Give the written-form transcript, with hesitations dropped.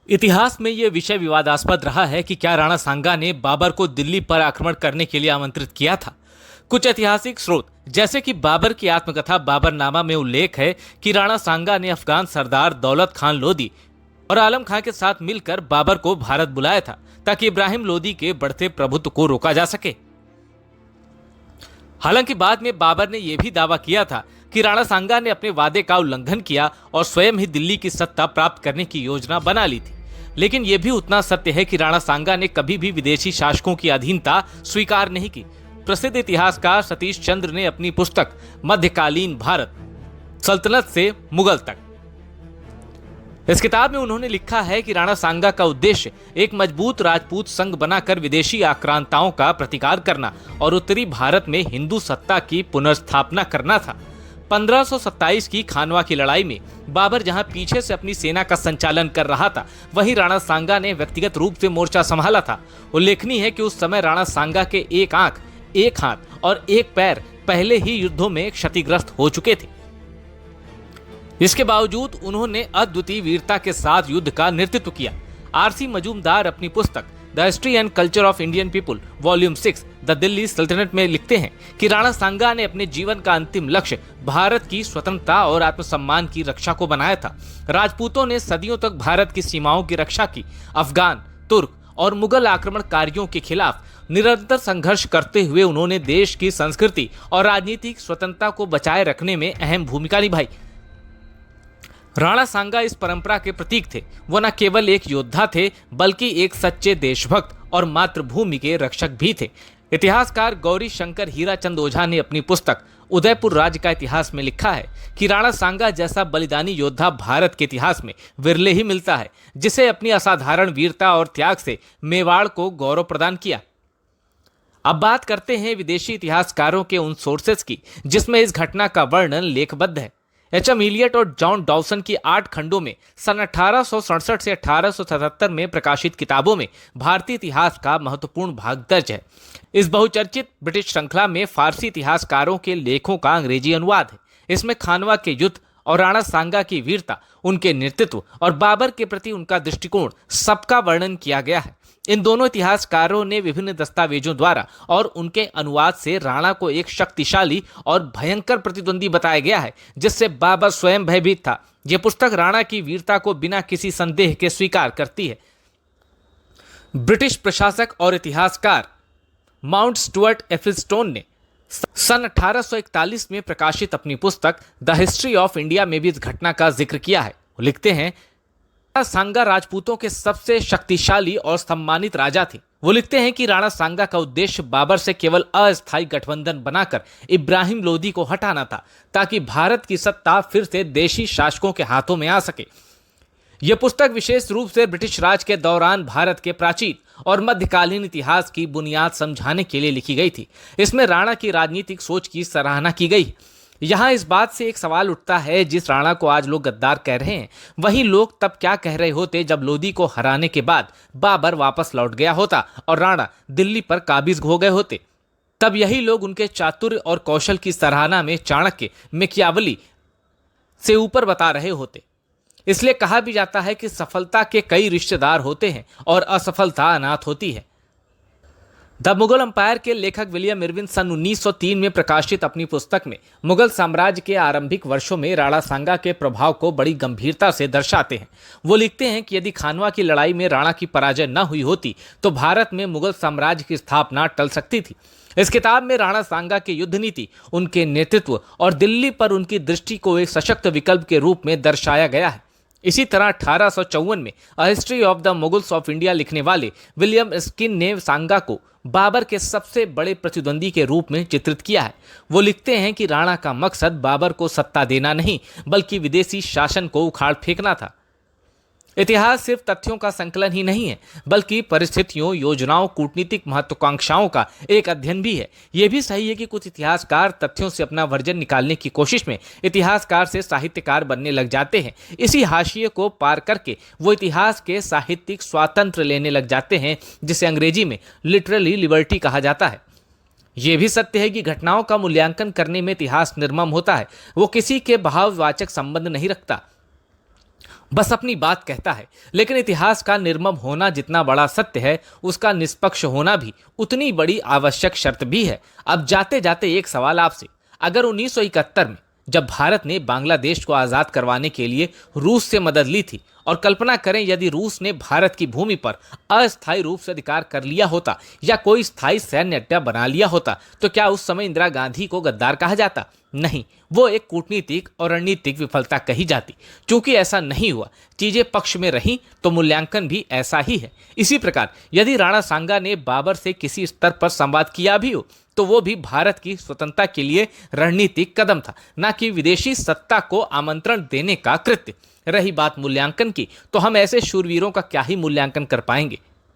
इतिहास में यह विषय विवादास्पद रहा है कि क्या राणा सांगा ने बाबर को दिल्ली पर आक्रमण करने के लिए आमंत्रित किया था। कुछ ऐतिहासिक स्रोत जैसे कि बाबर की आत्मकथा बाबरनामा में उल्लेख है कि राणा सांगा ने अफगान सरदार दौलत खान लोदी और आलम खां के साथ मिलकर बाबर को भारत बुलाया था ताकि इब्राहिम लोदी के बढ़ते प्रभुत्व को रोका जा सके। हालांकि बाद में बाबर ने यह भी दावा किया था कि राणा सांगा ने अपने वादे का उल्लंघन किया और स्वयं ही दिल्ली की सत्ता प्राप्त करने की योजना बना ली थी। लेकिन यह भी उतना सत्य है कि राणा सांगा ने कभी भी विदेशी शासकों की अधीनता स्वीकार नहीं की। प्रसिद्ध इतिहासकार सतीश चंद्र ने अपनी पुस्तक मध्यकालीन भारत, सल्तनत से मुगल तक, इस किताब में उन्होंने लिखा है कि राणा सांगा का उद्देश्य एक मजबूत राजपूत संघ बनाकर विदेशी आक्रांताओं का प्रतिकार करना और उत्तरी भारत में हिंदू सत्ता की पुनर्स्थापना करना था। 1527 की खानवा की लड़ाई में बाबर जहां पीछे से अपनी सेना का संचालन कर रहा था, वहीं राणा सांगा ने व्यक्तिगत रूप से मोर्चा संभाला था। उल्लेखनीय है कि उस समय राणा सांगा के एक आंख, एक हाथ और एक पैर पहले ही युद्धों में क्षतिग्रस्त हो चुके थे। इसके बावजूद उन्होंने अद्वितीय वीरता के साथ युद्ध का नेतृत्व किया। आरसी मजूमदार अपनी पुस्तक the history and culture of Indian people volume 6 the Delhi सल्तनत में लिखते हैं कि राणा सांगा ने अपने जीवन का अंतिम लक्ष्य भारत की स्वतंत्रता और आत्मसम्मान की रक्षा को बनाया था। राजपूतों ने सदियों तक भारत की सीमाओं की रक्षा की। अफगान, तुर्क और मुगल आक्रमणकारियों के खिलाफ निरंतर संघर्ष करते हुए उन्होंने देश की संस्कृति और राजनीतिक स्वतंत्रता को बचाए रखने में अहम भूमिका निभाई। राणा सांगा इस परंपरा के प्रतीक थे। वो न केवल एक योद्धा थे बल्कि एक सच्चे देशभक्त और मातृभूमि के रक्षक भी थे। इतिहासकार गौरी शंकर हीराचंद ओझा ने अपनी पुस्तक उदयपुर राज्य का इतिहास में लिखा है कि राणा सांगा जैसा बलिदानी योद्धा भारत के इतिहास में विरले ही मिलता है, जिसे अपनी असाधारण वीरता और त्याग से मेवाड़ को गौरव प्रदान किया। अब बात करते हैं विदेशी इतिहासकारों के उन सोर्सेस की जिसमें इस घटना का वर्णन लेखबद्ध है। एच.एम. इलियट और जॉन डॉसन की 8 खंडों में सन 1867 से 1877 में प्रकाशित किताबों में भारतीय इतिहास का महत्वपूर्ण भाग दर्ज है। इस बहुचर्चित ब्रिटिश श्रृंखला में फारसी इतिहासकारों के लेखों का अंग्रेजी अनुवाद है। इसमें खानवा के युद्ध और राणा सांगा की वीरता, उनके नेतृत्व और बाबर के प्रति उनका दृष्टिकोण सबका वर्णन किया गया है। इन दोनों इतिहासकारों ने विभिन्न दस्तावेजों द्वारा और उनके अनुवाद से राणा को एक शक्तिशाली और भयंकर प्रतिद्वंदी बताया गया है जिससे बाबर स्वयं भयभीत था। यह पुस्तक राणा की वीरता को बिना किसी संदेह के स्वीकार करती है। ब्रिटिश प्रशासक और इतिहासकार माउंट स्टुअर्ट एफिलस्टोन ने सन 1841 में प्रकाशित अपनी पुस्तक द हिस्ट्री ऑफ इंडिया में भी इस घटना का जिक्र किया है। वो लिखते हैं, सांगा राजपूतों के सबसे शक्तिशाली और सम्मानित राजा थे। वो लिखते हैं कि राणा सांगा का उद्देश्य बाबर से केवल अस्थायी गठबंधन बनाकर इब्राहिम लोदी को हटाना था ताकि भारत की सत्ता फिर से देशी शासकों के हाथों में आ सके। यह पुस्तक विशेष रूप से ब्रिटिश राज के दौरान भारत के प्राचीन और मध्यकालीन इतिहास की बुनियाद समझाने के लिए लिखी गई थी। इसमें राणा की राजनीतिक सोच की सराहना की गई। यहाँ इस बात से एक सवाल उठता है, जिस राणा को आज लोग गद्दार कह रहे हैं, वही लोग तब क्या कह रहे होते जब लोदी को हराने के बाद बाबर वापस लौट गया होता और राणा दिल्ली पर काबिज हो गए होते। तब यही लोग उनके चातुर्य और कौशल की सराहना में चाणक्य, मैकियावली से ऊपर बता रहे होते। इसलिए कहा भी जाता है कि सफलता के कई रिश्तेदार होते हैं और असफलता अनाथ होती है। द मुगल अंपायर के लेखक विलियम इरविन सन 1903 में प्रकाशित अपनी पुस्तक में मुगल साम्राज्य के आरंभिक वर्षों में राणा सांगा के प्रभाव को बड़ी गंभीरता से दर्शाते हैं। वो लिखते हैं कि यदि खानवा की लड़ाई में राणा की पराजय न हुई होती तो भारत में मुगल साम्राज्य की स्थापना टल सकती थी। इस किताब में राणा सांगा की युद्ध नीति, उनके नेतृत्व और दिल्ली पर उनकी दृष्टि को एक सशक्त विकल्प के रूप में दर्शाया गया है। इसी तरह 1854 में a history of the Mughals of India लिखने वाले विलियम स्किन ने सांगा को बाबर के सबसे बड़े प्रतिद्वंदी के रूप में चित्रित किया है। वो लिखते हैं कि राणा का मकसद बाबर को सत्ता देना नहीं बल्कि विदेशी शासन को उखाड़ फेंकना था। इतिहास सिर्फ तथ्यों का संकलन ही नहीं है बल्कि परिस्थितियों, योजनाओं, कूटनीतिक महत्वाकांक्षाओं का एक अध्ययन भी है। यह भी सही है कि कुछ इतिहासकार तथ्यों से अपना वर्जन निकालने की कोशिश में इतिहासकार से साहित्यकार बनने लग जाते हैं। इसी हाशिए को पार करके वो इतिहास के साहित्यिक स्वातंत्र्य लेने लग जाते हैं, जिसे अंग्रेजी में लिटरली लिबर्टी कहा जाता है। यह भी सत्य है कि घटनाओं का मूल्यांकन करने में इतिहास निर्मम होता है। वो किसी के भाववाचक संबंध नहीं रखता। बस अपनी बात कहता है। लेकिन इतिहास का निर्मम होना जितना बड़ा सत्य है, उसका निष्पक्ष होना भी उतनी बड़ी आवश्यक शर्त भी है। अब जाते जाते एक सवाल आपसे, अगर 1971 में जब भारत ने बांग्लादेश को आजाद करवाने के लिए रूस से मदद ली थी, और कल्पना करें यदि रूस ने भारत की भूमि पर अस्थायी रूप से अधिकार कर लिया होता या कोई स्थायी सैन्य अड्डा बना लिया होता, तो क्या उस समय इंदिरा गांधी को गद्दार कहा जाता? नहीं, वो एक कूटनीतिक और रणनीतिक विफलता कही जाती। चूंकि ऐसा नहीं हुआ, चीजें पक्ष में रहीं, तो मूल्यांकन भी ऐसा ही है। इसी प्रकार यदि राणा सांगा ने बाबर से किसी स्तर पर संवाद किया भी हो, तो वो भी भारत की स्वतंत्रता के लिए रणनीतिक कदम था, न कि विदेशी सत्ता को आमंत्रण देने का कृत्य। रही बात मूल्यांकन की, तो हम ऐसे शूरवीरों का क्या ही मूल्यांकन कर पाएंगे।